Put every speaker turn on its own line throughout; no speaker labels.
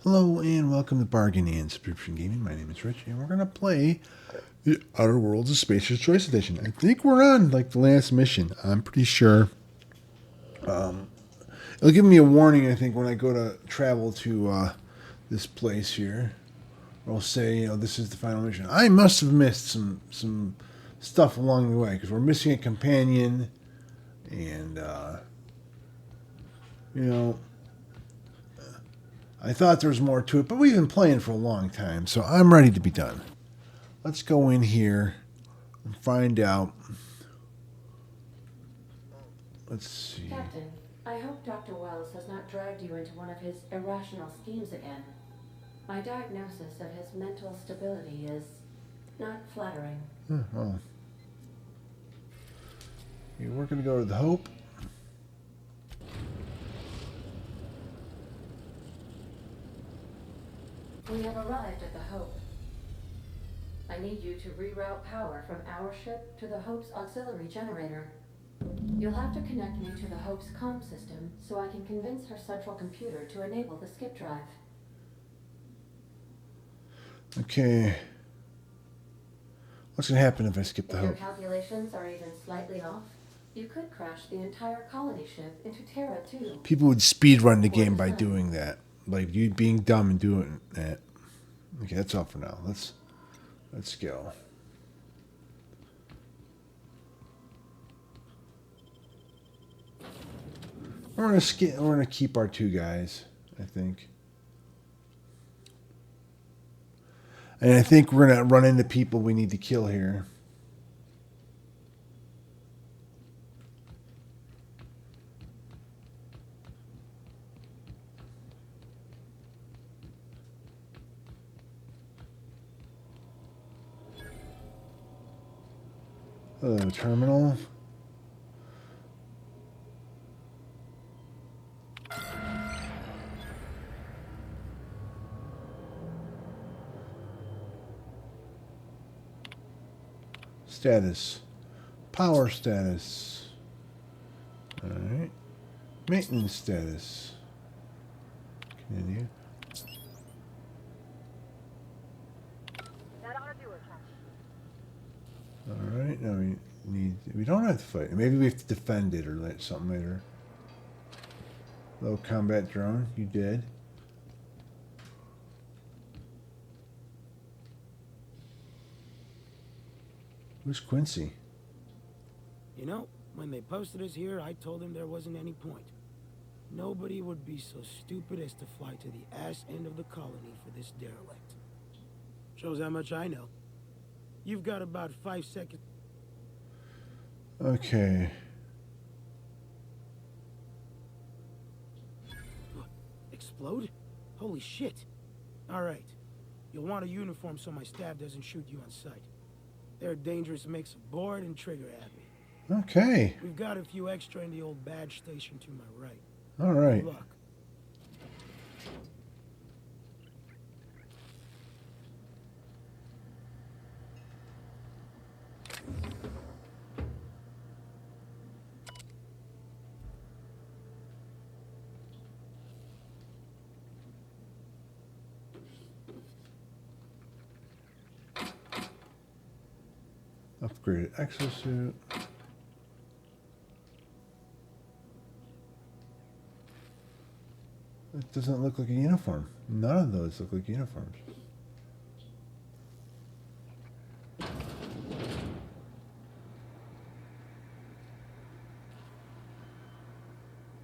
Hello and welcome to Bargain and Subscription Gaming. My name is Rich and we're going to play the Outer Worlds of Spacer's Choice Edition. I think we're on like the last mission. I'm pretty sure. It'll give me a warning, I think, when I go to travel to this place here. It'll say, this is the final mission. I must have missed some stuff along the way because we're missing a companion and, you know, I thought there was more to it, but we've been playing for a long time, so I'm ready to be done. Let's go in here and find out. Let's see.
Captain, I hope Dr. Wells has not dragged you into one of his irrational schemes again. My diagnosis of his mental stability is not flattering.
Oh. Okay, we're going to go to the Hope.
We have arrived at the Hope. I need you to reroute power from our ship to the Hope's auxiliary generator. You'll have to connect me to the Hope's comm system so I can convince her central computer to enable the skip drive.
Okay. What's going to happen if I skip the
If your
Hope?
calculations are even slightly off, you could crash the entire colony ship into Terra 2.
People would speed run the game by doing that. Like you being dumb and doing that. Okay, that's all for now. Let's go. We're gonna keep our two guys, I think. And I think we're gonna run into people we need to kill here. Hello, terminal. Status. Power status. Alright. Maintenance status. Continue.
That ought to do it, Captain.
Alright, now we don't have to fight. Maybe we have to defend it or something later. Low combat drone, you did. Who's Quincy?
You know, when they posted us here, I told them there wasn't any point. Nobody would be so stupid as to fly to the ass end of the colony for this derelict. Shows how much I know. You've got about 5 seconds.
Okay.
Explode? Holy shit. Alright. You'll want a uniform so my staff doesn't shoot you on sight. They're a dangerous mix of board and trigger happy.
Okay.
We've got a few extra in the old badge station to my right.
Alright.
Good luck.
Upgraded exosuit. It doesn't look like a uniform. None of those look like uniforms.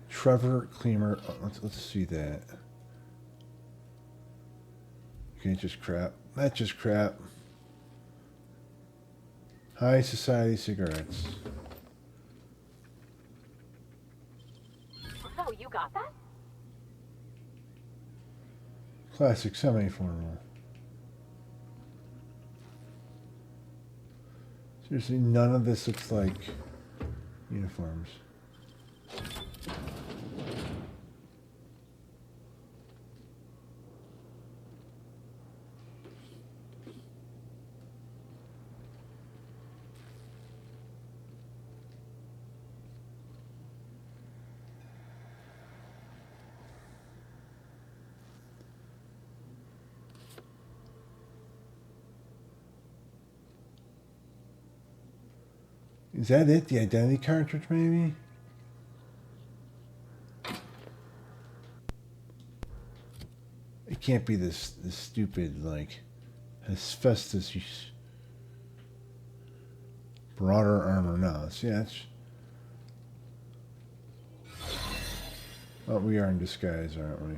Trevor Cleamer. Oh, let's see that. Okay, just crap. That's just crap. High Society cigarettes.
So, you got that?
Classic semi-formal. Seriously, none of this looks like uniforms. Is that it? The identity cartridge, maybe? It can't be this stupid, like, Hephaestus broader armor. No, see, that's... Oh, we are in disguise, aren't we?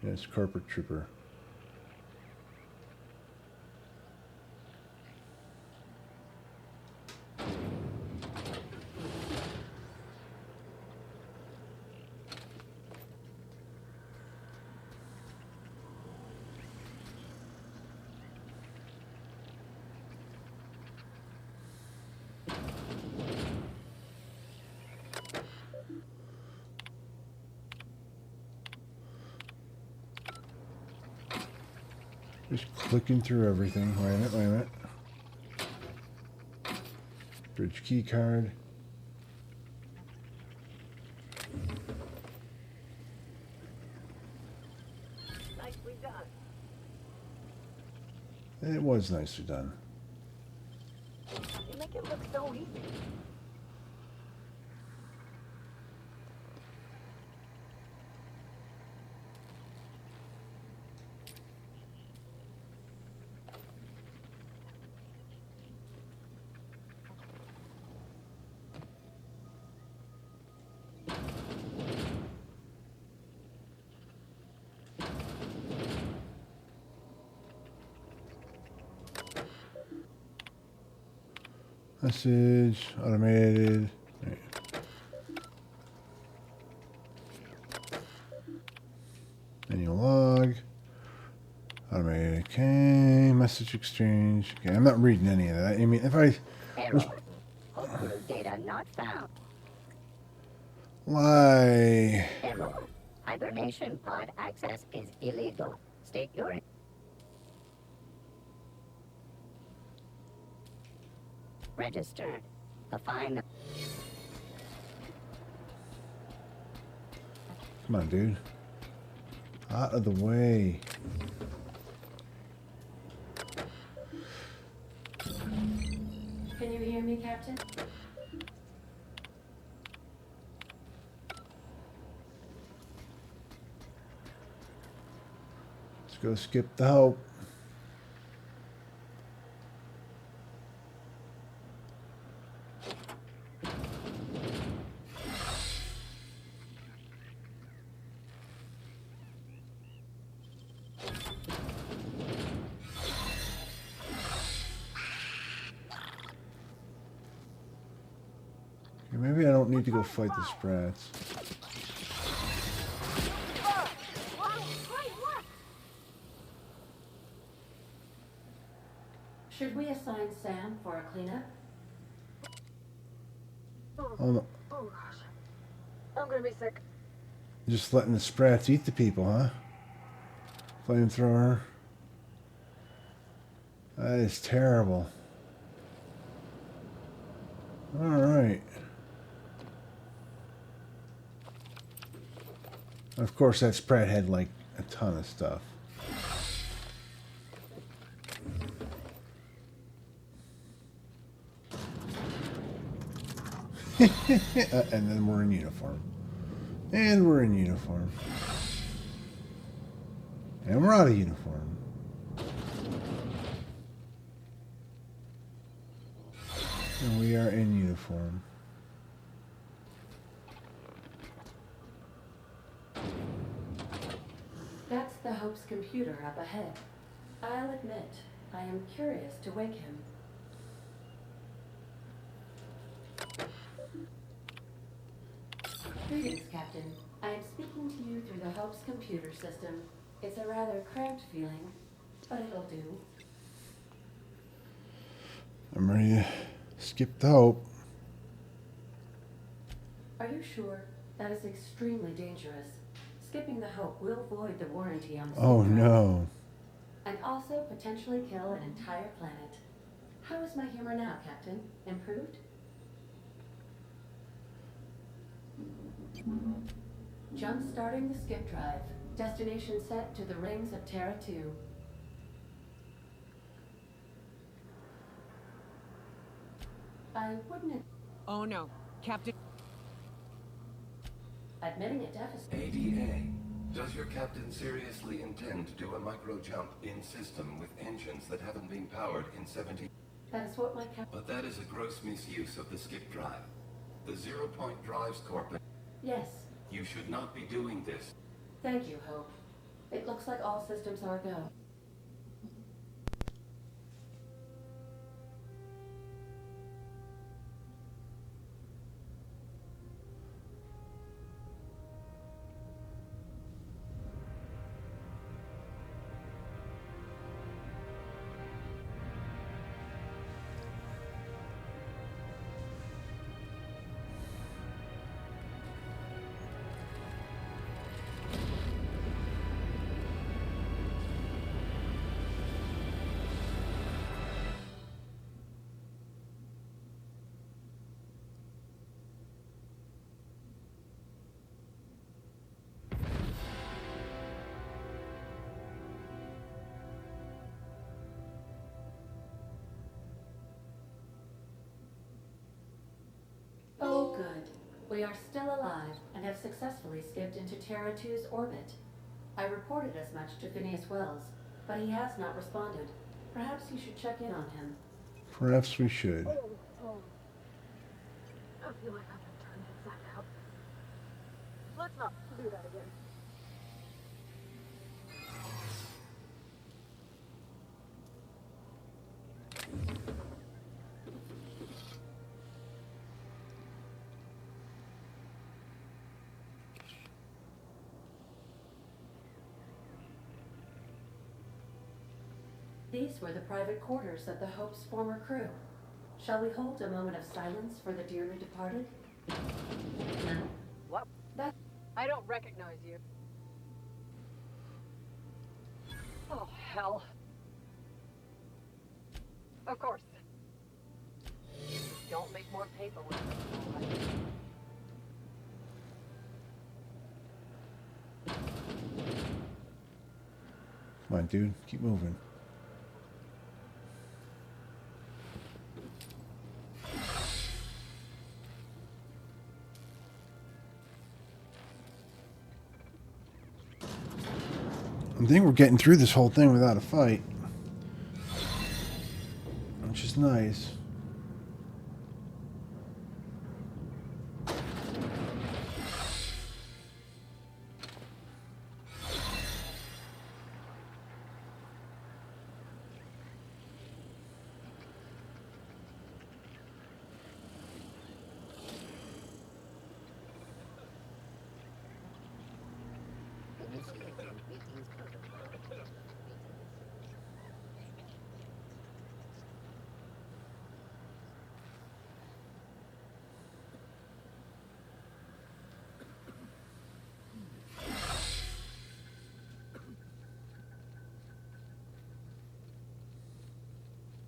Yes, corporate trooper. Just clicking through everything. Wait a minute, wait a minute. Bridge key card.
Nicely done.
It was nicely done.
You make it look so easy.
Message, automated. Right. Manual log. Automated. Okay. Message exchange. Okay, I'm not reading any of that. I mean, if I
Error. Hopeful data not found.
lie.
Error. Hibernation pod access is illegal. State your... Registered. A fine...
Come on, dude. Out of the way.
Can you hear me, Captain?
Let's go skip the hope. Maybe I don't need to go fight the Sprats.
Should we assign Sam for a cleanup?
Oh, no.
Oh gosh. I'm gonna be sick.
Just letting the Sprats eat the people, huh? Flamethrower. That is terrible. Alright. Of course, that Sprat had like a ton of stuff. And then we're in uniform. And we're in uniform. And we're out of uniform. And we are in uniform.
That's the Hope's computer up ahead. I'll admit, I am curious to wake him. Greetings, Captain. I am speaking to you through the Hope's computer system. It's a rather cramped feeling, but it'll do.
I'm ready to skip the hope.
Are you sure? That is extremely dangerous. Skipping the Hope will void the warranty on the
Oh
spacecraft,
no.
and also potentially kill an entire planet. How is my humor now, Captain? Improved? Jump-starting the skip drive. Destination set to the rings of Terra 2. I wouldn't
Oh no, Captain.
admitting a deficit.
ADA. Does your captain seriously intend to do a micro jump in system with engines that haven't been powered in 70?
That is what my cap.
But that is a gross misuse of the skip drive. The Zero Point Drives Corp.
Yes.
You should not be doing this.
Thank you, Hope. It looks like all systems are go. Oh, good. We are still alive and have successfully skipped into Terra 2's orbit. I reported as much to Phineas Wells, but he has not responded. Perhaps you should check in on him.
Perhaps we should.
I feel like I've been turned inside out. Let's not do that again.
These were the private quarters of the Hope's former crew. Shall we hold a moment of silence for the dearly departed?
What?
That
I don't recognize you. Oh, hell. Of course. Don't make more paper with it.
Come on, dude. Keep moving. I think we're getting through this whole thing without a fight, which is nice.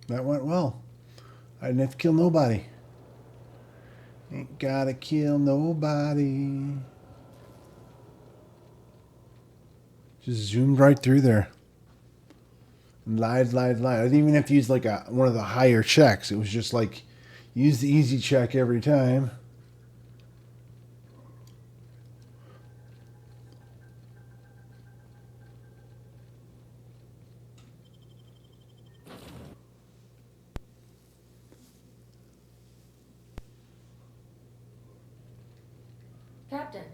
That went well. I didn't have to kill nobody. Ain't gotta kill nobody. Just zoomed right through there. And lied. I didn't even have to use like one of the higher checks. It was just like, use the easy check every time.
Captain,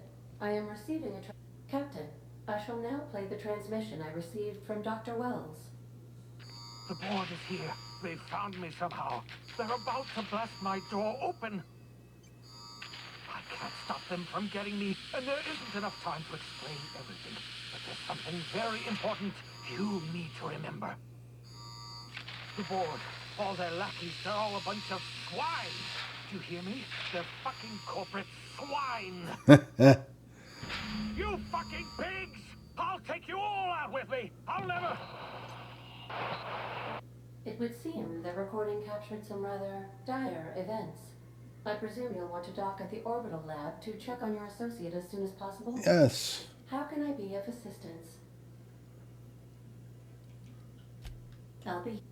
I am receiving a Captain, I shall now play the transmission I received from Dr. Wells.
The board is here. They found me somehow. They're about to blast my door open. I can't stop them from getting me, and there isn't enough time to explain everything. But there's something very important you need to remember. The board, all their lackeys, they're all a bunch of swine. Do you hear me? They're fucking corporate swine. You fucking pigs! I'll take you all out with me! I'll never...
It would seem the recording captured some rather dire events. I presume you'll want to dock at the orbital lab to check on your associate as soon as possible?
Yes.
How can I be of assistance? I'll be...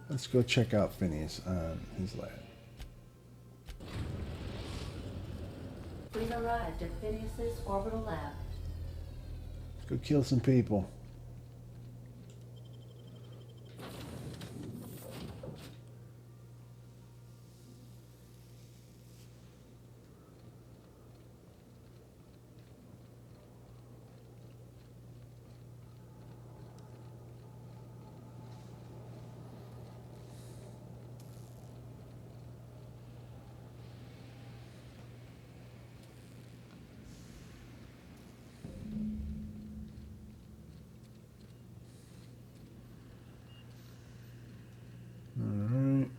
Let's go check out Phineas on his lab.
We've arrived at Phineas's orbital lab.
Let's go kill some people. Alright.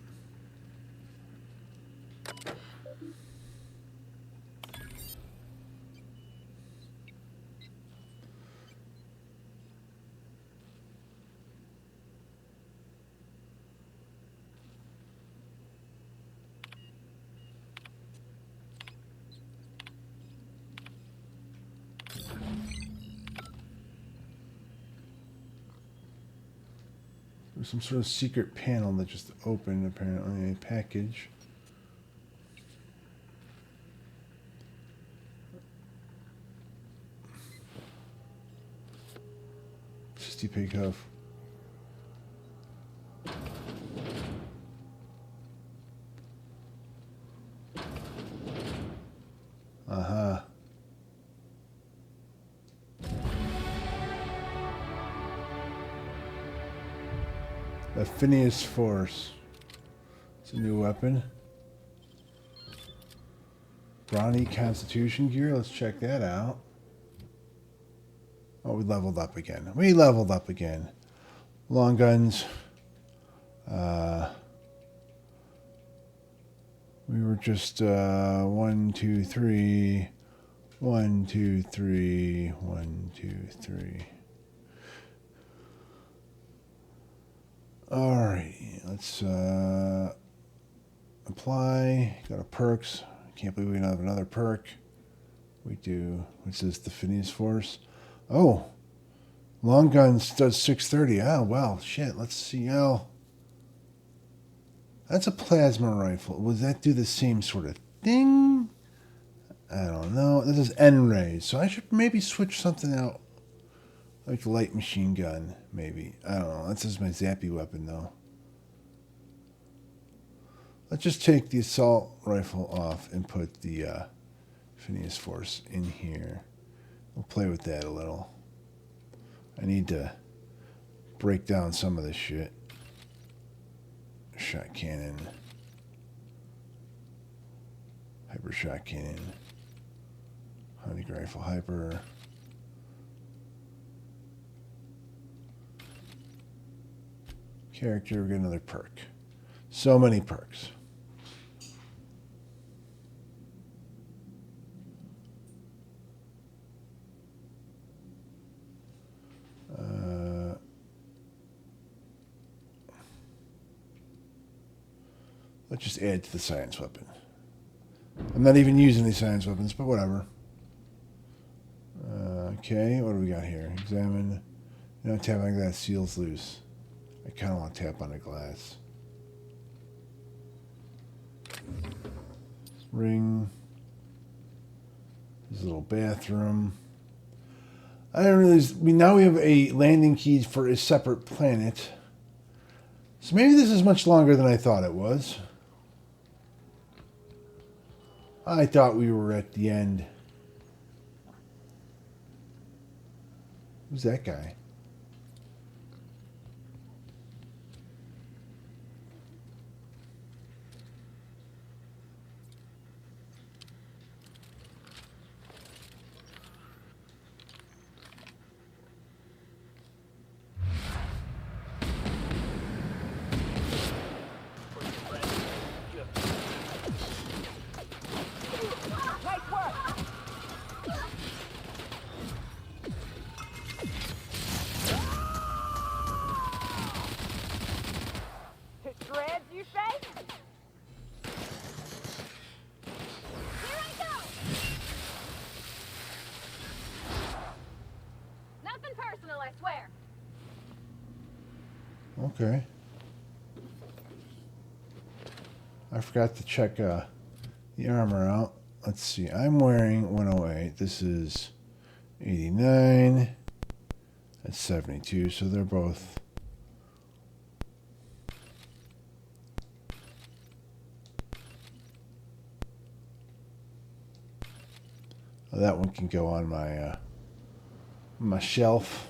There's some sort of secret panel that just opened, apparently. A package. Sixty pig hoof. Uh-huh. The Phineas Force. It's a new weapon. Brawny Constitution gear. Let's check that out. Oh, we leveled up again. We leveled up again. Long guns. We were just 1, 2, 3. 1, 2, 3. 1, 2, 3. Alright, let's apply. Go to perks. Can't believe we don't have another perk. We do. What's this? The Phineas Force. Oh, long guns does 630. Oh well, shit. Let's see. Oh, that's a plasma rifle. Would that do the same sort of thing? I don't know. This is N-rays, so I should maybe switch something out. Like the light machine gun, maybe. I don't know. That's just my zappy weapon, though. Let's just take the assault rifle off and put the Phineas Force in here. We'll play with that a little. I need to break down some of this shit. Shot cannon. Hyper shot cannon. Hunting rifle hyper. Character, we get another perk. So many perks. Let's just add to the science weapon. I'm not even using these science weapons, but whatever. Okay, what do we got here? Examine. You know, tap on glass, seals loose. I kind of want to tap on a glass. Ring. This little bathroom. I don't realize. Now we have a landing key for a separate planet. So maybe this is much longer than I thought it was. I thought we were at the end. Who's that guy?
Dreads, you say? Here I go! Nothing personal, I swear.
Okay. I forgot to check the armor out. Let's see. I'm wearing 108. This is 89. That's 72. So they're both. Well, that one can go on my shelf.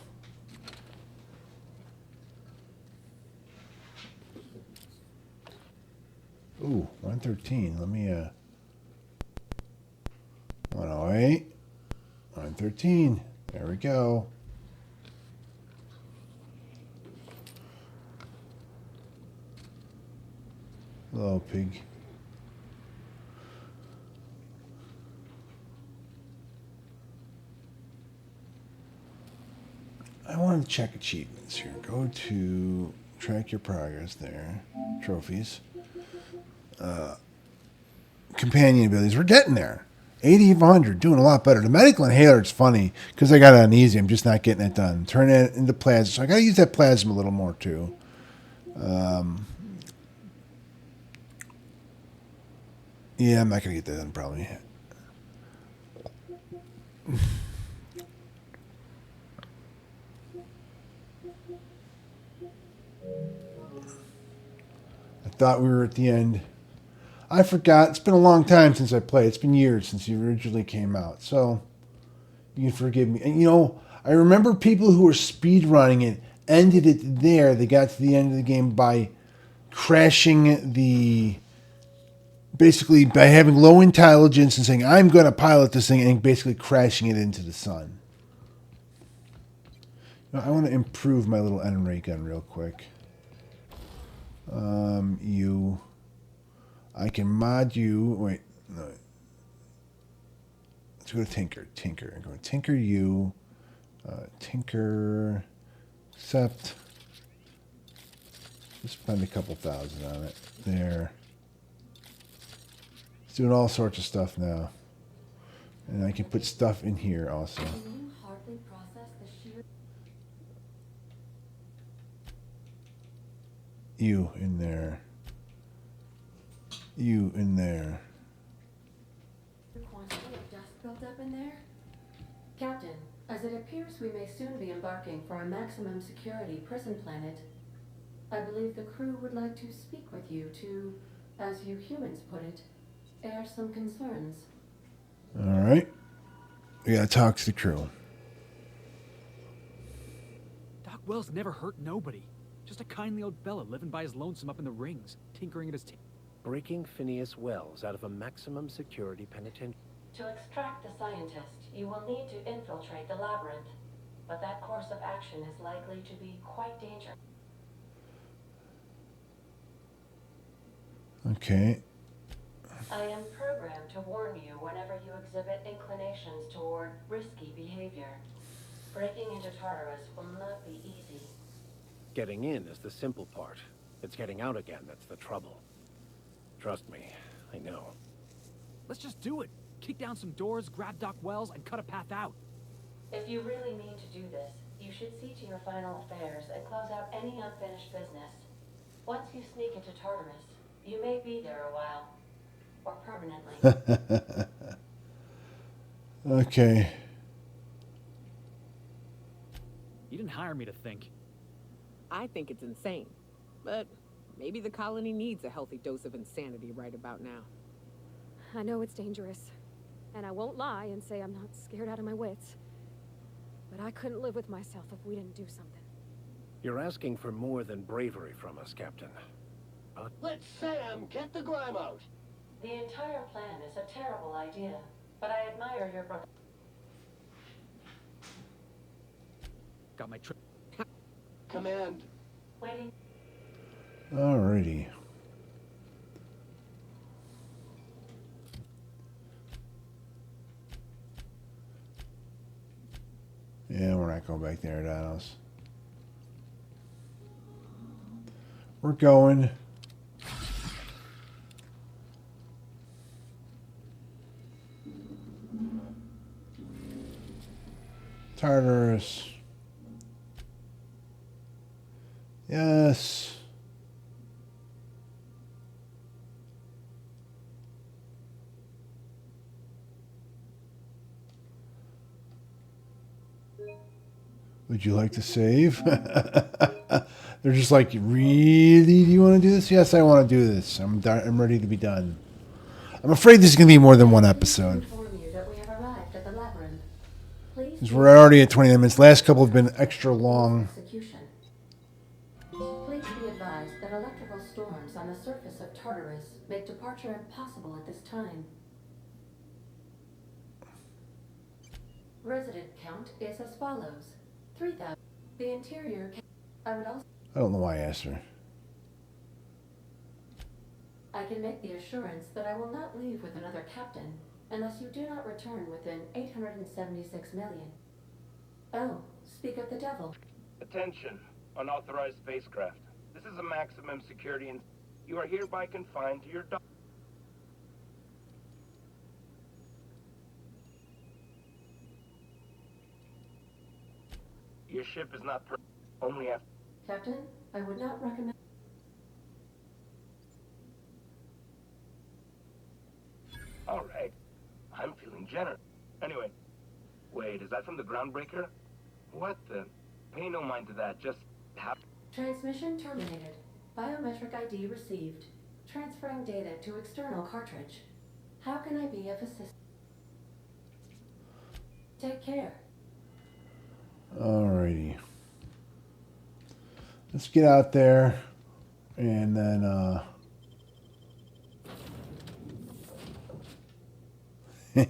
Ooh, 113. Let me 108. 113. There we go. Hello, pig. I want to check achievements here. Go to track your progress there. Trophies. Companion abilities. We're getting there. 80 of 100. Doing a lot better. The medical inhaler is funny because I got it on easy. I'm just not getting it done. Turn it into plasma. So I got to use that plasma a little more too. Yeah, I'm not going to get that done probably. I thought we were at the end. I forgot. It's been a long time since I played. It's been years since it originally came out. So you can forgive me. And you know, I remember people who were speed running it ended it there. They got to the end of the game by crashing basically by having low intelligence and saying, I'm going to pilot this thing, and basically crashing it into the sun. Now, I want to improve my little end ray gun real quick. I can mod you. Wait, no. Let's go to Tinker. Tinker. I'm going to Tinker you. Tinker. Accept. Just spend a couple thousand on it. There. It's doing all sorts of stuff now. And I can put stuff in here also.
Can you hardly process the sheer
You in there. You in there.
quantity of dust built up in there? Captain, as it appears we may soon be embarking for a maximum security prison planet, I believe the crew would like to speak with you to, as you humans put it, air some concerns.
All right. We got to talk to the crew.
Doc Wells never hurt nobody. Just a kindly old fella living by his lonesome up in the rings, tinkering at his...
Breaking Phineas Wells out of a maximum security penitentiary.
To extract the scientist, you will need to infiltrate the labyrinth, but that course of action is likely to be quite dangerous.
Okay.
I am programmed to warn you whenever you exhibit inclinations toward risky behavior. Breaking into Tartarus will not be easy.
Getting in is the simple part. It's getting out again that's the trouble. Trust me, I know.
Let's just do it. Kick down some doors, grab Doc Wells, and cut a path out.
If you really mean to do this, you should see to your final affairs and close out any unfinished business. Once you sneak into Tartarus, you may be there a while. Or permanently.
Okay.
You didn't hire me to think.
I think it's insane. But maybe the colony needs a healthy dose of insanity right about now.
I know it's dangerous. And I won't lie and say I'm not scared out of my wits. But I couldn't live with myself if we didn't do something.
You're asking for more than bravery from us, Captain.
Let Sam get the grime out.
The entire plan is a terrible idea, but I admire your brother.
Got my trip.
Command.
Waiting.
Alrighty. Yeah, we're not going back there, Danos. We're going. Tartarus. Yes. Would you like to save? They're just like, really? Do you want to do this? Yes, I want to do this. I'm ready to be done. I'm afraid this is going to be more than one episode.
Inform you that we have arrived at the labyrinth. Please.
Because we're already at 29 minutes. Last couple have been extra long.
Execution. Please be advised that electrical storms on the surface of Tartarus make departure impossible at this time. Resident count is as follows: 3,000. The interior. I would also.
I don't know why I asked her.
I can make the assurance that I will not leave with another captain unless you do not return within 876 million. Oh, speak of the devil.
Attention, unauthorized spacecraft. This is a maximum security and you are hereby confined to your dock. Your ship is not only after.
Captain, I would not recommend.
All right, I'm feeling generous. Anyway, wait, is that from the Groundbreaker? What the? Pay no mind to that, just have.
Transmission terminated. Biometric ID received. Transferring data to external cartridge. How can I be of assistance? Take care.
Alrighty. Let's get out there and then
The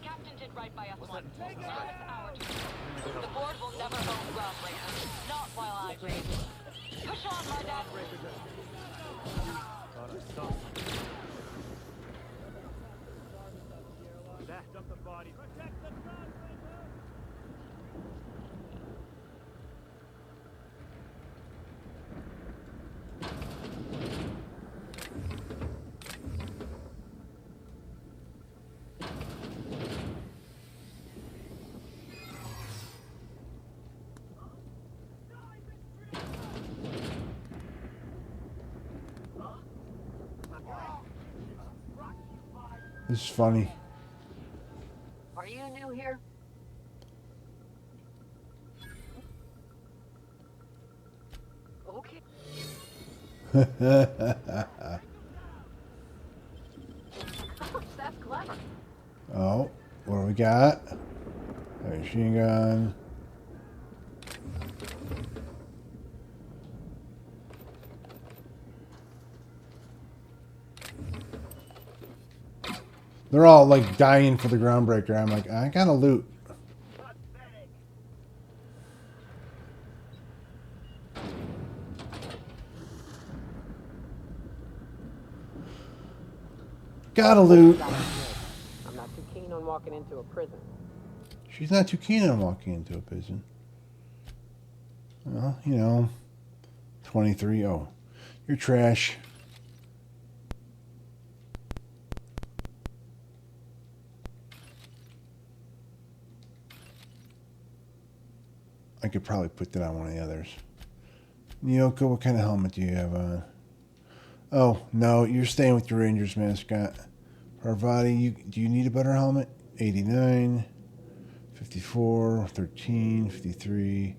captain did right by us once. Now it's our turn. The board will never own Groundbreaker. Not while I reign. Push on, my dad.
Up the body. Protect the
this is funny.
Are you new here? Okay. That's clever.
Oh, what do we got? A machine gun. They're all like dying for the Groundbreaker. I'm like, I gotta loot. Gotta loot.
I'm not too keen on walking into a prison.
She's not too keen on walking into a prison. Well, you know, 23. Oh, you're trash. I could probably put that on one of the others. Nyoko, what kind of helmet do you have on? Oh, no, you're staying with your Rangers mascot. Parvati, do you need a better helmet? 89, 54, 13, 53.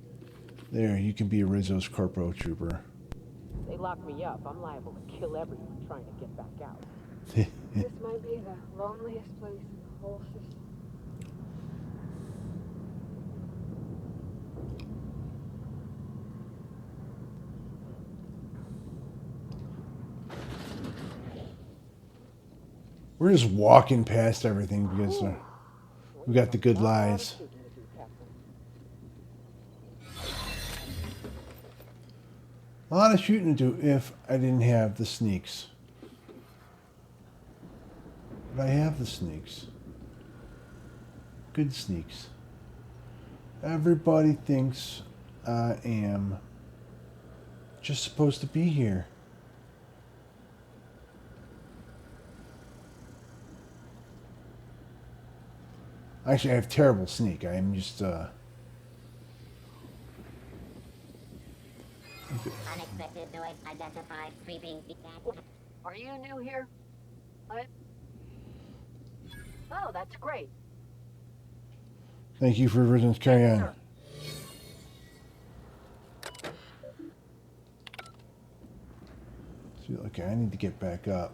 There, you can be a Rizzo's Corpo Trooper.
They lock me up. I'm liable to kill everyone trying to get back out.
This might be the loneliest place in the whole system.
We're just walking past everything because we got the good lies. A lot of shooting to do if I didn't have the sneaks. But I have the sneaks. Good sneaks. Everybody thinks I am just supposed to be here. Actually, I have terrible sneak. I am just,
Unexpected factoid identified sweeping feedback.
Are you new here? What? Oh, that's great.
Thank you for originals. Carry on. Okay, I need to get back up.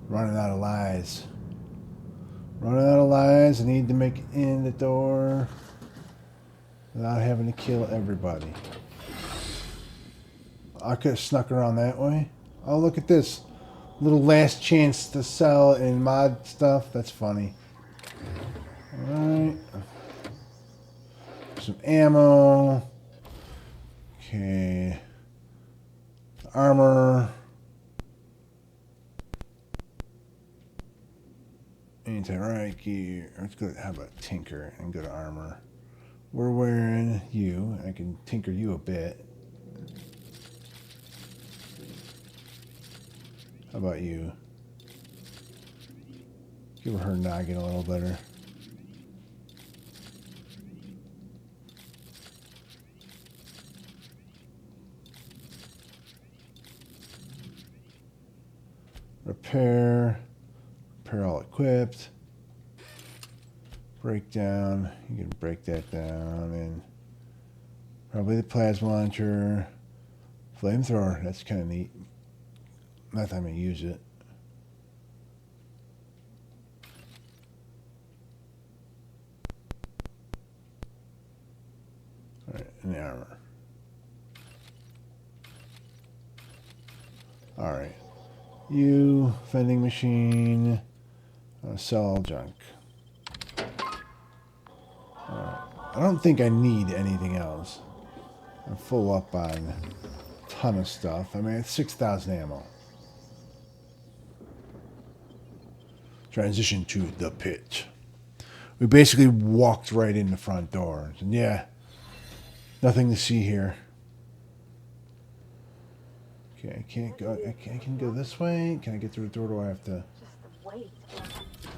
Running out of lies. Running out of lies. I need to make it in the door without having to kill everybody. I could have snuck around that way. Oh, look at this. Little last chance to sell and mod stuff. That's funny. Alright. Some ammo. Okay. Armor. Anti-riot gear. Let's go. How about tinker and go to armor? We're wearing you. I can tinker you a bit. How about you? Give her noggin a little better. Repair. Repair all equipped. Breakdown. You can break that down. And probably the plasma launcher. Flamethrower. That's kind of neat. Not that I'm going to use it. Alright, and the armor. Alright. You, vending machine, sell all junk. I don't think I need anything else. I'm full up on a ton of stuff. I mean, it's 6,000 ammo. Transition to the pit. We basically walked right in the front door. And yeah, nothing to see here. Okay, I can't go. I can go this way. Can I get through the door? Do I have to?
Just wait.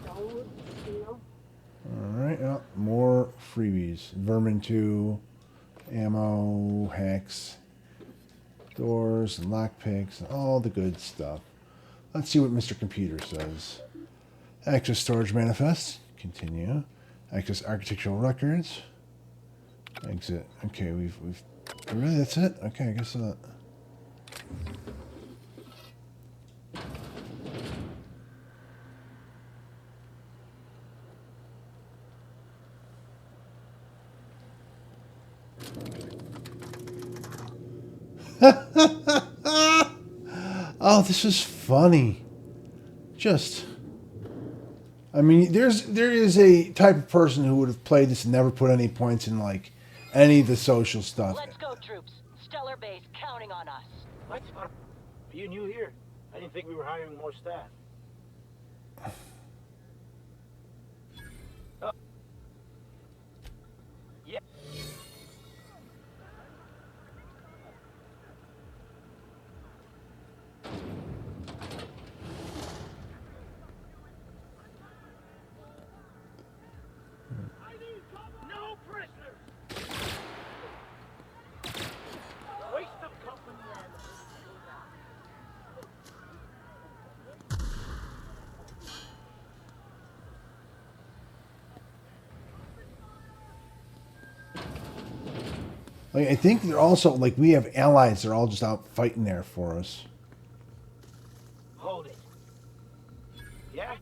Don't steal.
Alright, oh, more freebies. Vermin 2, ammo, hacks, doors, and lockpicks, and all the good stuff. Let's see what Mr. Computer says. Access storage manifest. Continue. Access architectural records. Exit. Okay, we've really, that's it? Okay, I guess not. Oh, this is funny. Just, I mean, there is a type of person who would have played this and never put any points in like any of the social stuff.
Let's go, troops. Stellar Base counting on us.
What? Are you new here? I didn't think we were hiring more staff. Oh. Yeah.
No prisoners! Waste of company.
Like, I think they're also, like, we have allies. They're all just out fighting there for us.
Hold it. Yeah?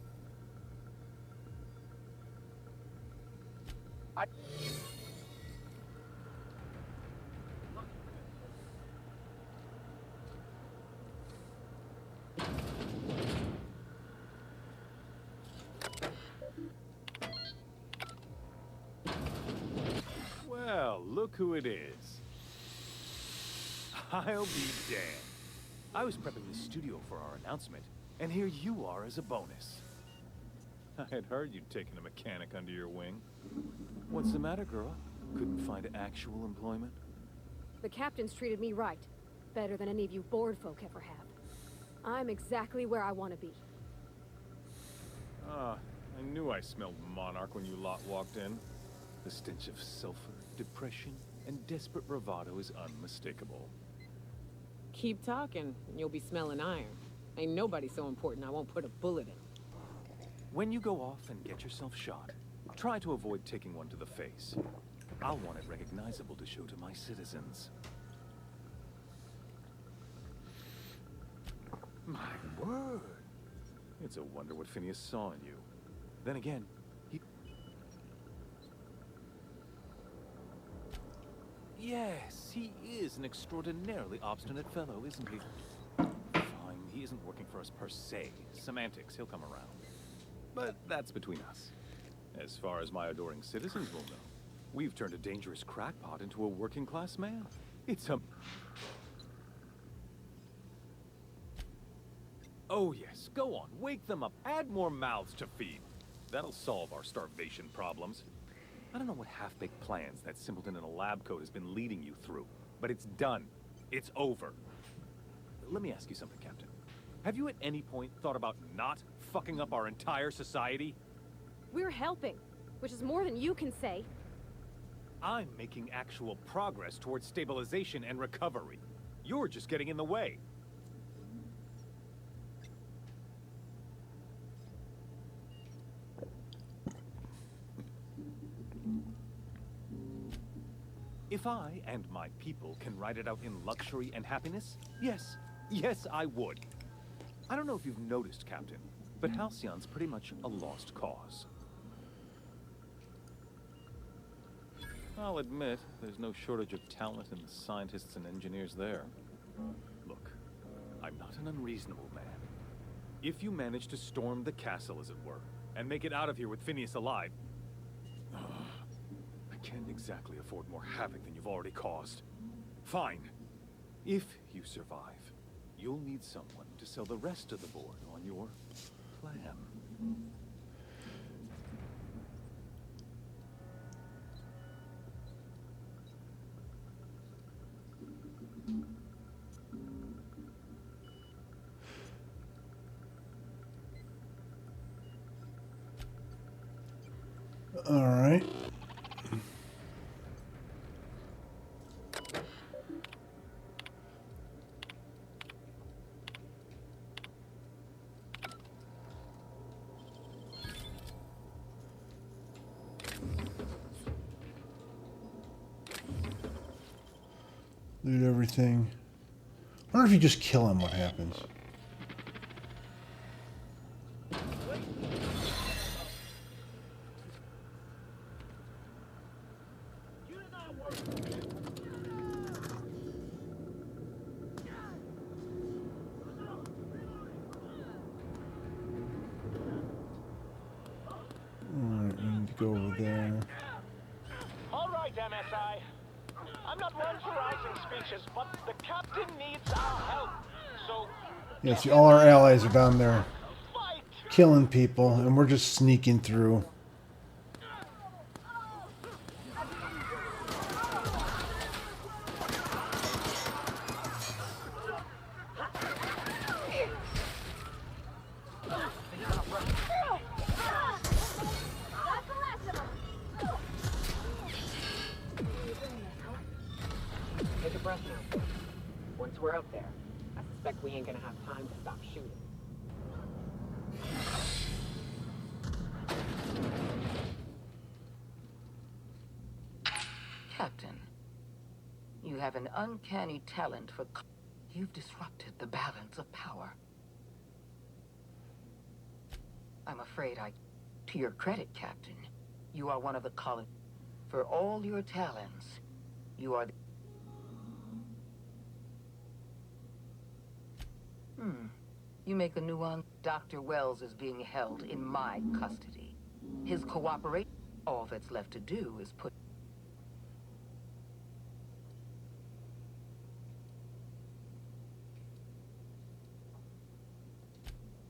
Well, look who it is. I'll be damned. I was prepping the studio for our announcement, and here you are as a bonus. I had heard you'd taken a mechanic under your wing. What's the matter, girl? Couldn't find actual employment?
The captain's treated me right. Better than any of you bored folk ever have. I'm exactly where I want to be.
Ah, I knew I smelled Monarch when you lot walked in. The stench of sulfur, depression, and desperate bravado is unmistakable.
Keep talking, and you'll be smelling iron. Ain't nobody so important I won't put a bullet in.
When you go off and get yourself shot, try to avoid taking one to the face. I'll want it recognizable to show to my citizens. My word! It's a wonder what Phineas saw in you. Then again, Yes, he is an extraordinarily obstinate fellow, isn't he? Fine, he isn't working for us per se. Semantics, he'll come around. But that's between us. As far as my adoring citizens will know, we've turned a dangerous crackpot into a working-class man. It's a... Oh yes, go on, wake them up, add more mouths to feed. That'll solve our starvation problems. I don't know what half-baked plans that simpleton in a lab coat has been leading you through, but it's done. It's over. Let me ask you something, Captain. Have you at any point thought about not fucking up our entire society?
We're helping, which is more than you can say.
I'm making actual progress towards stabilization and recovery. You're just getting in the way. If I and my people can ride it out in luxury and happiness, yes, I would. I don't know if you've noticed, Captain, but Halcyon's pretty much a lost cause. I'll admit, there's no shortage of talent in the scientists and engineers there. Look, I'm not an unreasonable man. If you manage to storm the castle, as it were, and make it out of here with Phineas alive, I can't exactly afford more havoc than you've already caused. Fine. If you survive, you'll need someone to sell the rest of the board on your plan.
All right. Loot everything. I wonder if you just kill him, what happens? Alright, we need to go over there.
All right, MSI. I'm not one for rising speeches, but the captain needs our help. So
Yeah, see, all our allies are down there killing people, and we're just sneaking through.
Take a breath now. Once we're out there, I suspect we ain't gonna have time to stop shooting.
Captain, you have an uncanny talent for... You've disrupted the balance of power. I'm afraid To your credit, Captain, you are one of the colony. For all your talents, you are the... You make a nuance. Dr. Wells is being held in my custody. His cooperation... All that's left to do is put...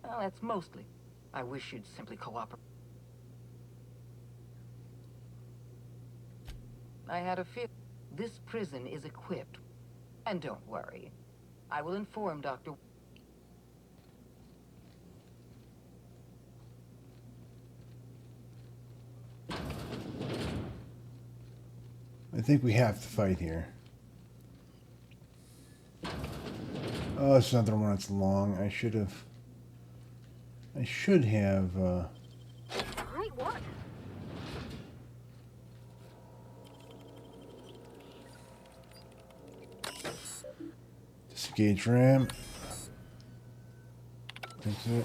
Well, that's mostly. I wish you'd simply cooperate. I had a fear. This prison is equipped. And don't worry. I will inform Dr.
I think we have to fight here. Oh, it's another one that's long. I should have...
Great work.
Disengage ram. That's it.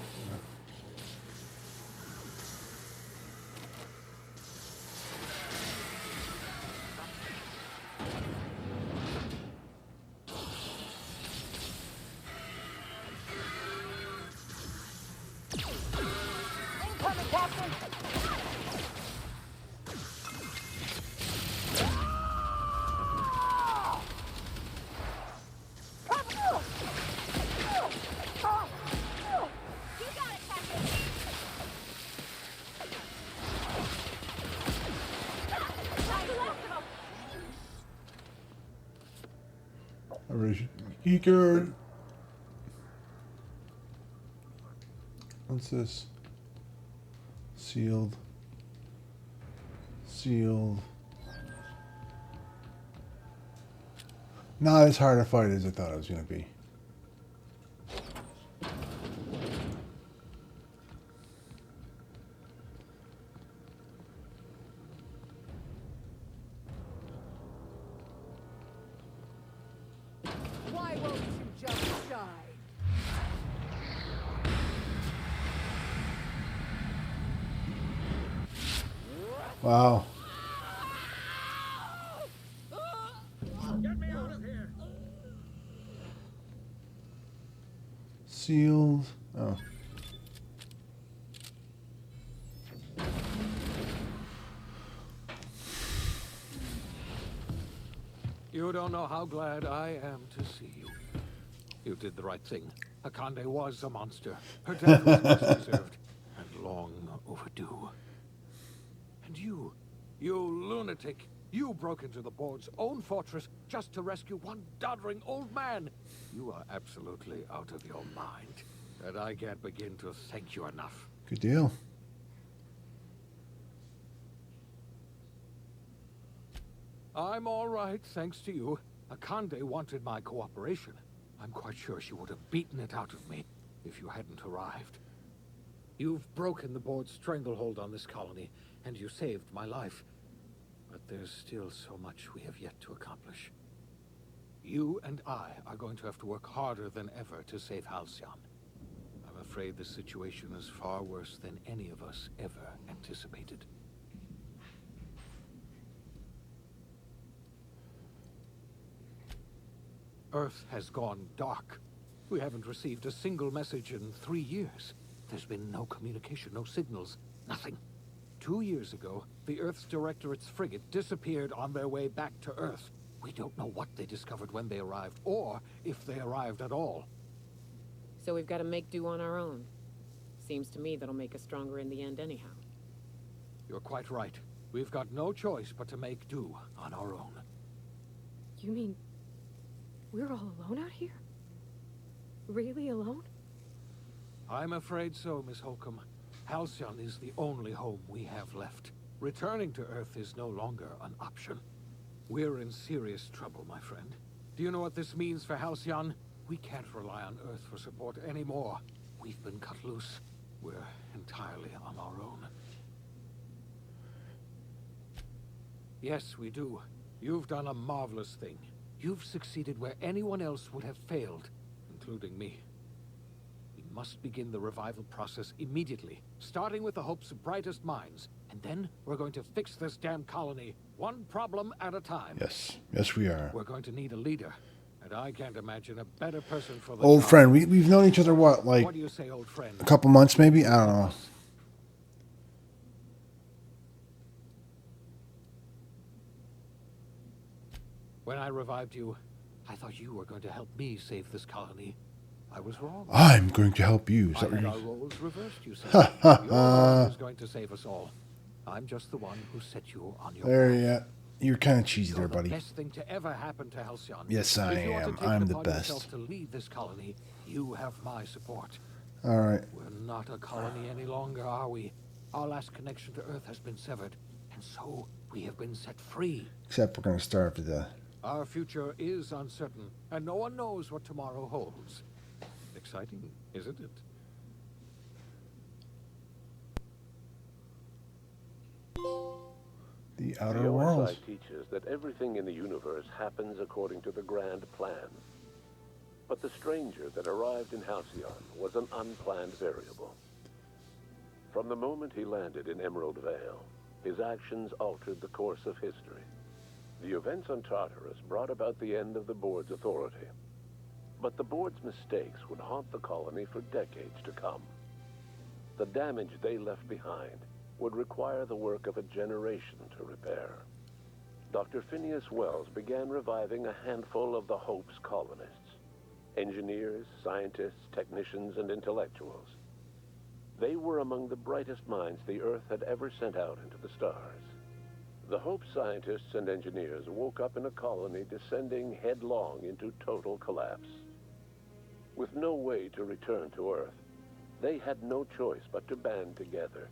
Incoming, Captain!
Keycard. What's this? Sealed. Sealed. Not as hard a fight as I thought it was going to be.
Why won't you jump shy?
Wow.
Get me out of here!
Sealed. Oh.
You don't know how glad I am to see you. You did the right thing. Akande was a monster. Her death was much deserved and long overdue. And you lunatic, you broke into the board's own fortress just to rescue one doddering old man. You are absolutely out of your mind. And I can't begin to thank you enough.
Good deal.
I'm all right, thanks to you. Akande wanted my cooperation. I'm quite sure she would have beaten it out of me if you hadn't arrived. You've broken the board's stranglehold on this colony, and you saved my life. But there's still so much we have yet to accomplish. You and I are going to have to work harder than ever to save Halcyon. I'm afraid the situation is far worse than any of us ever anticipated. Earth has gone dark. We haven't received a single message in 3 years. There's been no communication, no signals, nothing. 2 years ago, the Earth's Directorate's frigate disappeared on their way back to Earth. We don't know what they discovered when they arrived, or if they arrived at all.
So we've got to make do on our own. Seems to me that'll make us stronger in the end anyhow.
You're quite right. We've got no choice but to make do on our own.
You mean we're all alone out here? Really alone?
I'm afraid so, Miss Holcomb. Halcyon is the only home we have left. Returning to Earth is no longer an option. We're in serious trouble, my friend. Do you know what this means for Halcyon? We can't rely on Earth for support anymore. We've been cut loose. We're entirely on our own. Yes, we do. You've done a marvelous thing. You've succeeded where anyone else would have failed, including me. We must begin the revival process immediately, starting with the Hope's brightest minds. And then we're going to fix this damn colony, one problem at a time.
Yes. Yes, we are.
We're going to need a leader, and I can't imagine a better person for the
Old
job.
friend. We've known each other, what, like
What do you say, old friend?
a couple months maybe? I don't know.
When I revived you, I thought you were going to help me save this colony. I was wrong.
I'm going to help you. Is
I
that what
had
you're...
our roles reversed, you said.
Ha, ha,
You're the
ha.
one who's going to save us all. I'm just the one who set you on your
There
path.
you You're kind of cheesy
You're
there,
the
buddy.
best thing to ever happen to Halcyon.
Yes, I
If you want to
am.
take
I'm
it
the
upon
best.
yourself to leave this colony, you have my support.
All right.
We're not a colony any longer, are we? Our last connection to Earth has been severed, and so we have been set free.
Except we're going to starve to death.
Our future is uncertain, and no one knows what tomorrow holds.
Exciting, isn't it?
The Outer
The
Worlds.
OSI teaches that everything in the universe happens according to the grand plan. But the stranger that arrived in Halcyon was an unplanned variable. From the moment he landed in Emerald Vale, his actions altered the course of history. The events on Tartarus brought about the end of the Board's authority. But the Board's mistakes would haunt the colony for decades to come. The damage they left behind would require the work of a generation to repair. Dr. Phineas Wells began reviving a handful of the Hope's colonists. Engineers, scientists, technicians, and intellectuals. They were among the brightest minds the Earth had ever sent out into the stars. The Hope scientists and engineers woke up in a colony descending headlong into total collapse. With no way to return to Earth, they had no choice but to band together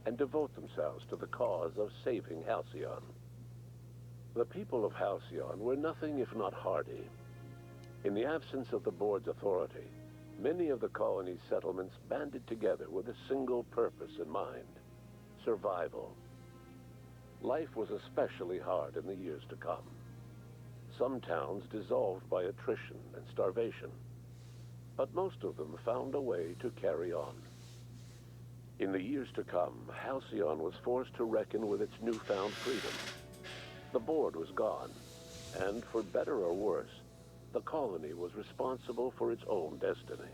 and devote themselves to the cause of saving Halcyon. The people of Halcyon were nothing if not hardy. In the absence of the Board's authority, many of the colony's settlements banded together with a single purpose in mind: survival. Life was especially hard in the years to come. Some towns dissolved by attrition and starvation, but most of them found a way to carry on. In the years to come, Halcyon was forced to reckon with its newfound freedom. The Board was gone, and for better or worse, the colony was responsible for its own destiny.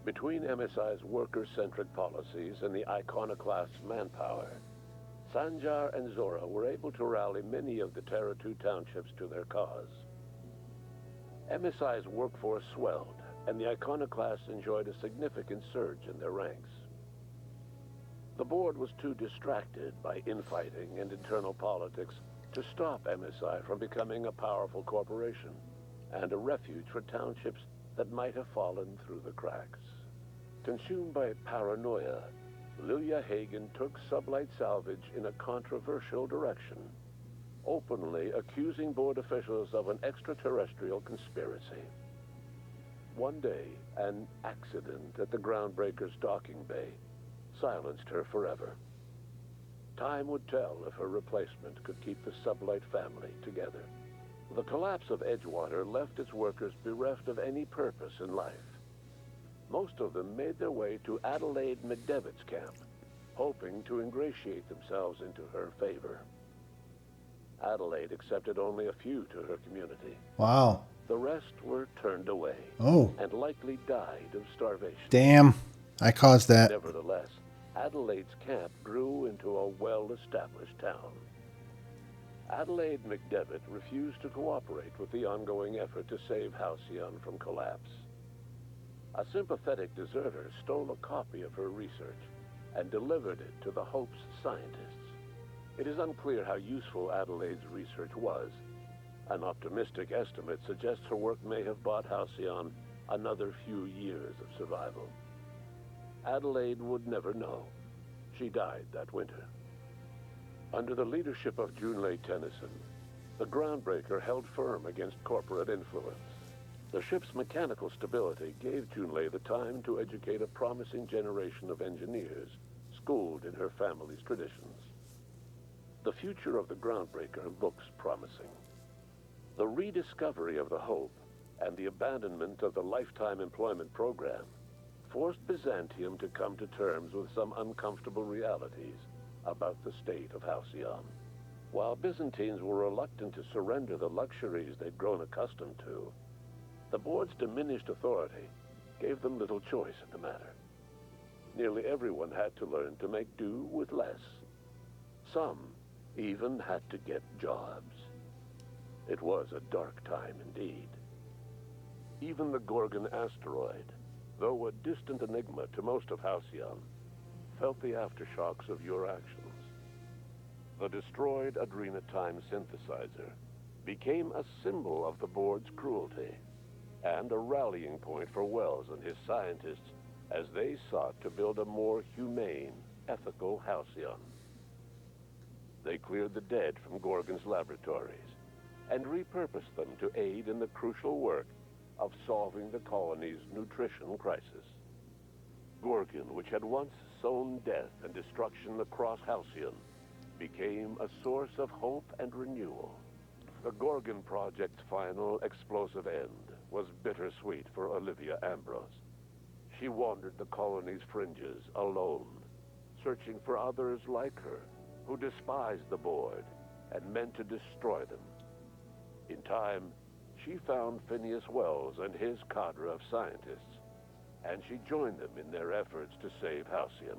Between MSI's worker-centric policies and the iconoclast's manpower, Sanjar and Zora were able to rally many of the Terra 2 townships to their cause. MSI's workforce swelled, and the iconoclasts enjoyed a significant surge in their ranks. The Board was too distracted by infighting and internal politics to stop MSI from becoming a powerful corporation and a refuge for townships that might have fallen through the cracks. Consumed by paranoia, Lilia Hagen took Sublight Salvage in a controversial direction, openly accusing Board officials of an extraterrestrial conspiracy. One day, an accident at the Groundbreaker's docking bay silenced her forever. Time would tell if her replacement could keep the Sublight family together. The collapse of Edgewater left its workers bereft of any purpose in life. Most of them made their way to Adelaide McDevitt's camp, hoping to ingratiate themselves into her favor. Adelaide accepted only a few to her community.
Wow.
The rest were turned away.
Oh.
And likely died of starvation.
Damn. I caused that.
Nevertheless, Adelaide's camp grew into a well-established town. Adelaide McDevitt refused to cooperate with the ongoing effort to save Halcyon from collapse. A sympathetic deserter stole a copy of her research and delivered it to the Hope's scientists. It is unclear how useful Adelaide's research was. An optimistic estimate suggests her work may have bought Halcyon another few years of survival. Adelaide would never know. She died that winter. Under the leadership of Junlei Tennyson, the Groundbreaker held firm against corporate influence. The ship's mechanical stability gave Junlei the time to educate a promising generation of engineers, schooled in her family's traditions. The future of the Groundbreaker looks promising. The rediscovery of the Hope and the abandonment of the Lifetime Employment Program forced Byzantium to come to terms with some uncomfortable realities about the state of Halcyon. While Byzantines were reluctant to surrender the luxuries they'd grown accustomed to, the Board's diminished authority gave them little choice in the matter. Nearly everyone had to learn to make do with less. Some even had to get jobs. It was a dark time indeed. Even the Gorgon asteroid, though a distant enigma to most of Halcyon, felt the aftershocks of your actions. The destroyed Adrenatime synthesizer became a symbol of the board's cruelty and a rallying point for Wells and his scientists as they sought to build a more humane, ethical Halcyon. They cleared the dead from Gorgon's laboratories and repurposed them to aid in the crucial work of solving the colony's nutrition crisis. Gorgon, which had once sown death and destruction across Halcyon, became a source of hope and renewal. The Gorgon Project's final explosive end was bittersweet for Olivia Ambrose. She wandered the colony's fringes alone, searching for others like her who despised the board and meant to destroy them. In time, she found Phineas Wells and his cadre of scientists, and she joined them in their efforts to save Halcyon.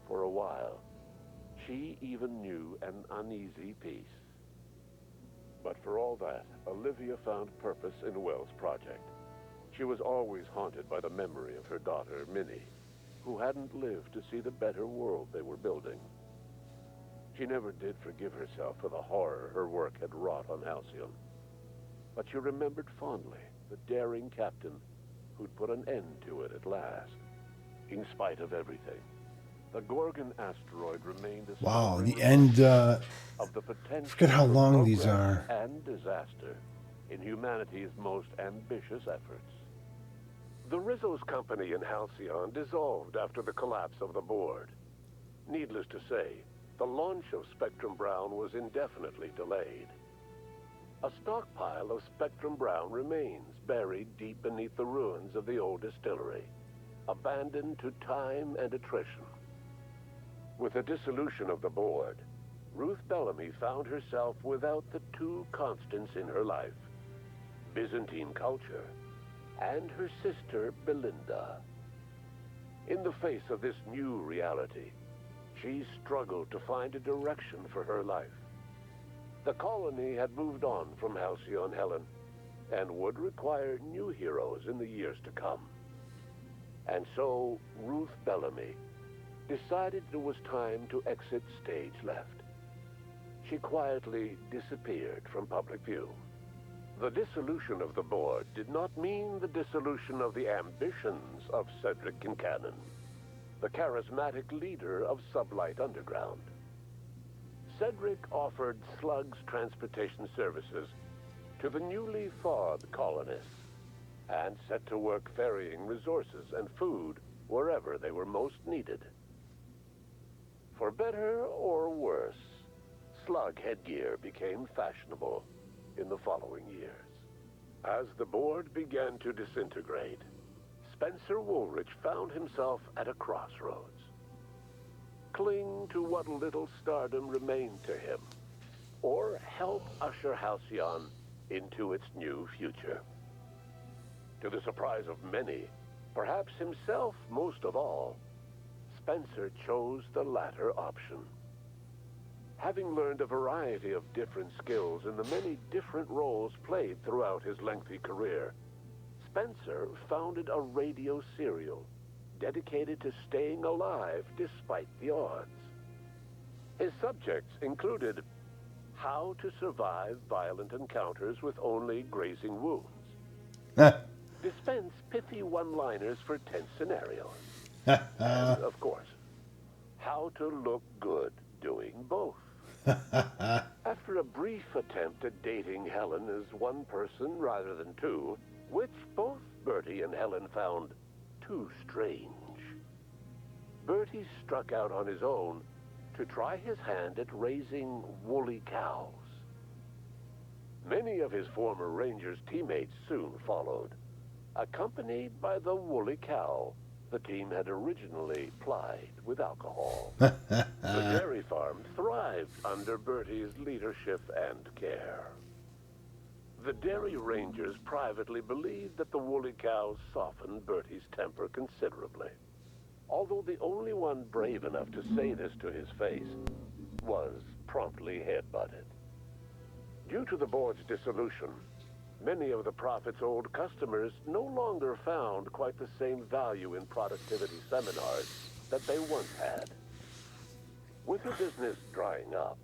For a while, she even knew an uneasy peace. But for all that, Olivia found purpose in Wells' project. She was always haunted by the memory of her daughter, Minnie, who hadn't lived to see the better world they were building. She never did forgive herself for the horror her work had wrought on Halcyon. But she remembered fondly the daring captain who'd put an end to it at last. In spite of everything, the Gorgon asteroid remained a
Wow, the end,
of the potential
forget how
for
long these
progress
are.
and disaster in humanity's most ambitious efforts. The Rizzo's company in Halcyon dissolved after the collapse of the board. Needless to say, the launch of Spectrum Brown was indefinitely delayed. A stockpile of Spectrum Brown remains buried deep beneath the ruins of the old distillery, abandoned to time and attrition. With the dissolution of the board, Ruth Bellamy found herself without the two constants in her life, Byzantine culture and her sister Belinda. In the face of this new reality, she struggled to find a direction for her life. The colony had moved on from Halcyon Helen and would require new heroes in the years to come. And so Ruth Bellamy decided it was time to exit stage left. She quietly disappeared from public view. The dissolution of the board did not mean the dissolution of the ambitions of Cedric Kincannon, the charismatic leader of Sublight Underground. Cedric offered Slug's transportation services to the newly thawed colonists and set to work ferrying resources and food wherever they were most needed. For better or worse, Slug headgear became fashionable in the following years. As the board began to disintegrate, Spencer Woolrich found himself at a crossroads. Cling to what little stardom remained to him, or help usher Halcyon into its new future. To the surprise of many, perhaps himself most of all, Spencer chose the latter option. Having learned a variety of different skills in the many different roles played throughout his lengthy career, Spencer founded a radio serial dedicated to staying alive despite the odds. His subjects included how to survive violent encounters with only grazing wounds, dispense pithy one-liners for tense scenarios, and, of course, how to look good doing both. After a brief attempt at dating Helen as one person rather than two, which both Bertie and Helen found too strange, Bertie struck out on his own to try his hand at raising woolly cows. Many of his former Rangers teammates soon followed, accompanied by the woolly cow the team had originally plied with alcohol. The dairy farm thrived under Bertie's leadership and care. The Dairy Rangers privately believed that the woolly cows softened Bertie's temper considerably, although the only one brave enough to say this to his face was promptly headbutted. Due to the board's dissolution, many of the Prophet's old customers no longer found quite the same value in productivity seminars that they once had. With her business drying up,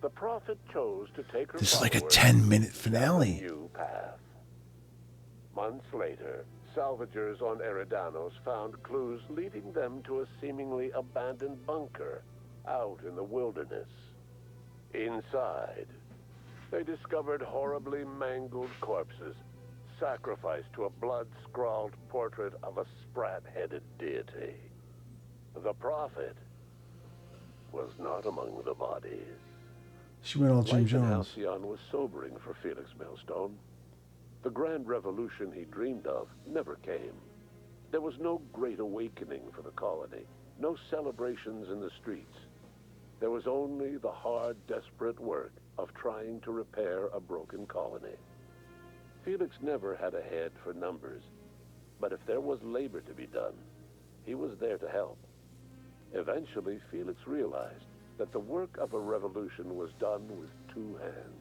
the Prophet chose to take her
This is like a
followers
10-minute
down a
finale.
new path. Months later, salvagers on Eridanos found clues leading them to a seemingly abandoned bunker out in the wilderness. Inside, they discovered horribly mangled corpses, sacrificed to a blood-scrawled portrait of a sprat-headed deity. The Prophet was not among the bodies.
She went all Jim
Life in
Jones.
Halcyon was sobering for Felix Millstone. The grand revolution he dreamed of never came. There was no great awakening for the colony, no celebrations in the streets. There was only the hard, desperate work of trying to repair a broken colony. Felix never had a head for numbers, but if there was labor to be done, he was there to help. Eventually, Felix realized that the work of a revolution was done with two hands.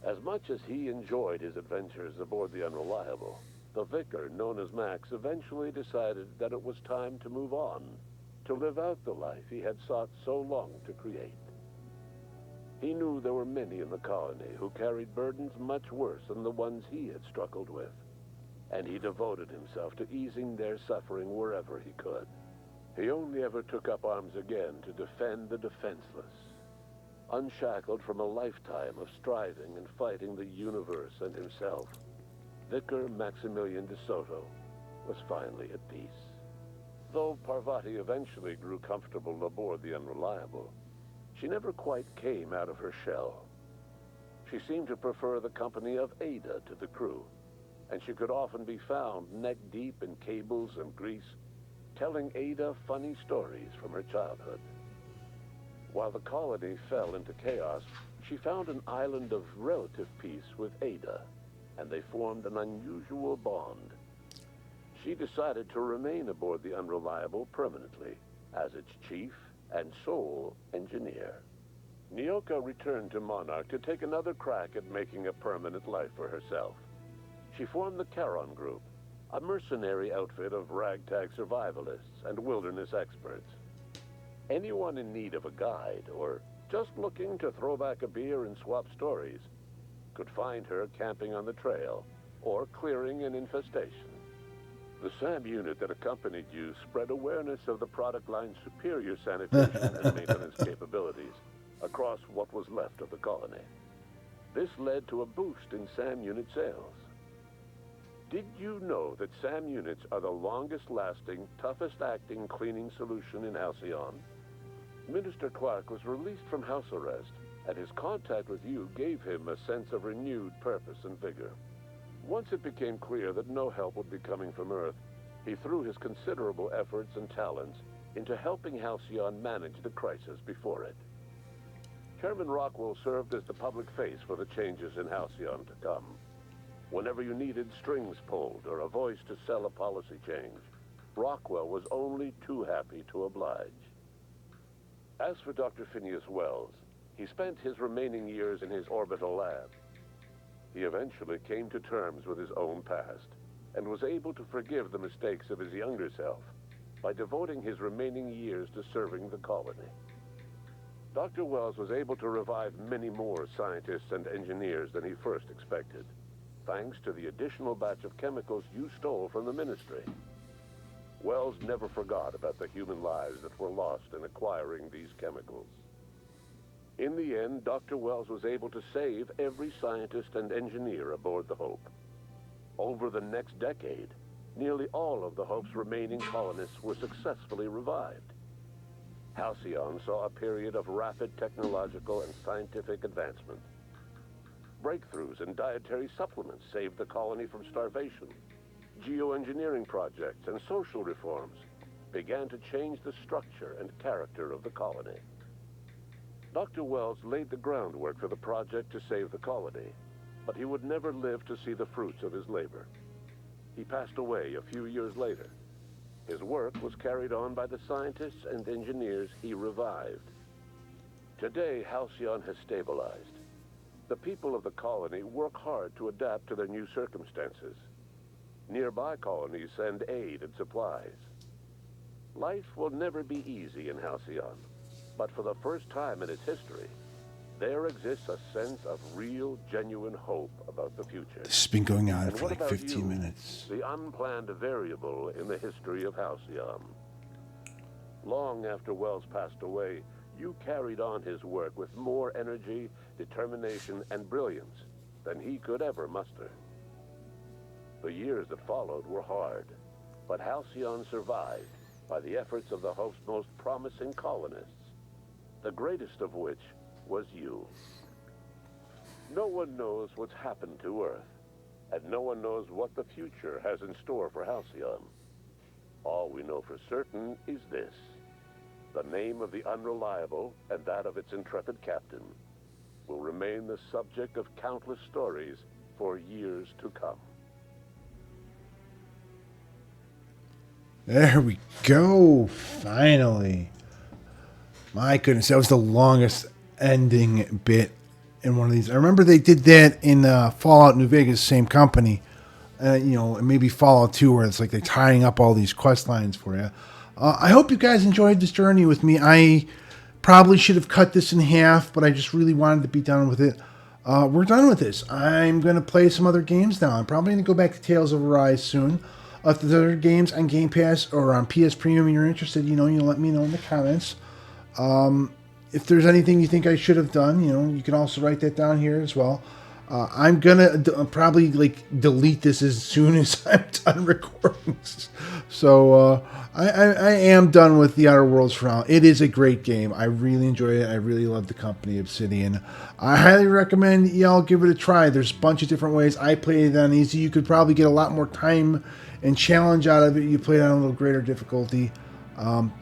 As much as he enjoyed his adventures aboard the Unreliable, the vicar, known as Max, eventually decided that it was time to move on, to live out the life he had sought so long to create. He knew there were many in the colony who carried burdens much worse than the ones he had struggled with, and he devoted himself to easing their suffering wherever he could. He only ever took up arms again to defend the defenseless. Unshackled from a lifetime of striving and fighting the universe and himself, Vicar Maximilian de Soto was finally at peace. Though Parvati eventually grew comfortable aboard the Unreliable, she never quite came out of her shell. She seemed to prefer the company of Ada to the crew, and she could often be found neck-deep in cables and grease, telling Ada funny stories from her childhood. While the colony fell into chaos, she found an island of relative peace with Ada, and they formed an unusual bond. She decided to remain aboard the Unreliable permanently as its chief and sole engineer. Nyoka returned to Monarch to take another crack at making a permanent life for herself. She formed the Charon Group, a mercenary outfit of ragtag survivalists and wilderness experts. Anyone in need of a guide, or just looking to throw back a beer and swap stories, could find her camping on the trail, or clearing an infestation. The SAM unit that accompanied you spread awareness of the product line's superior sanitation and maintenance capabilities across what was left of the colony. This led to a boost in SAM unit sales. Did you know that SAM units are the longest-lasting, toughest-acting cleaning solution in Halcyon? Minister Clark was released from house arrest, and his contact with you gave him a sense of renewed purpose and vigor. Once it became clear that no help would be coming from Earth, he threw his considerable efforts and talents into helping Halcyon manage the crisis before it. Chairman Rockwell served as the public face for the changes in Halcyon to come. Whenever you needed strings pulled or a voice to sell a policy change, Rockwell was only too happy to oblige. As for Dr. Phineas Wells, he spent his remaining years in his orbital lab. He eventually came to terms with his own past and was able to forgive the mistakes of his younger self by devoting his remaining years to serving the colony. Dr. Wells was able to revive many more scientists and engineers than he first expected, thanks to the additional batch of chemicals you stole from the Ministry. Wells never forgot about the human lives that were lost in acquiring these chemicals. In the end, Dr. Wells was able to save every scientist and engineer aboard the Hope. Over the next decade, nearly all of the Hope's remaining colonists were successfully revived. Halcyon saw a period of rapid technological and scientific advancement. Breakthroughs in dietary supplements saved the colony from starvation. Geoengineering projects and social reforms began to change the structure and character of the colony. Dr. Wells laid the groundwork for the project to save the colony, but he would never live to see the fruits of his labor. He passed away a few years later. His work was carried on by the scientists and engineers he revived. Today, Halcyon has stabilized. The people of the colony work hard to adapt to their new circumstances. Nearby colonies send aid and supplies. Life will never be easy in Halcyon, But for the first time in its history, there exists a sense of real, genuine hope about the future.
This has been going on
And
for
what
like
about
15
you,
minutes.
the unplanned variable in the history of Halcyon? Long after Wells passed away, you carried on his work with more energy, determination, and brilliance than he could ever muster. The years that followed were hard, but Halcyon survived by the efforts of the Hope's most promising colonists, the greatest of which was you. No one knows what's happened to Earth, and no one knows what the future has in store for Halcyon. All we know for certain is this: the name of the Unreliable and that of its intrepid captain will remain the subject of countless stories for years to come.
There we go. Finally. My goodness, that was the longest ending bit in one of these. I remember they did that in Fallout New Vegas, same company. And maybe Fallout 2, where it's like they're tying up all these quest lines for you. I hope you guys enjoyed this journey with me. I probably should have cut this in half, but I just really wanted to be done with it. We're done with this. I'm going to play some other games now. I'm probably going to go back to Tales of Arise soon. If there's other games on Game Pass or on PS Premium and you're interested, you let me know in the comments. If there's anything you think I should have done, you can also write that down here as well. I'm gonna probably delete this as soon as I'm done recording. So I am done with the Outer Worlds for now. It is a great game. I really enjoy it. I really love the company Obsidian. I highly recommend y'all give it a try. There's a bunch of different ways. I played it on easy. You could probably get a lot more time and challenge out of it. You play it on a little greater difficulty.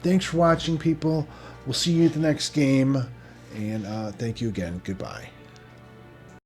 Thanks for watching, people. We'll see you at the next game. And thank you again. Goodbye.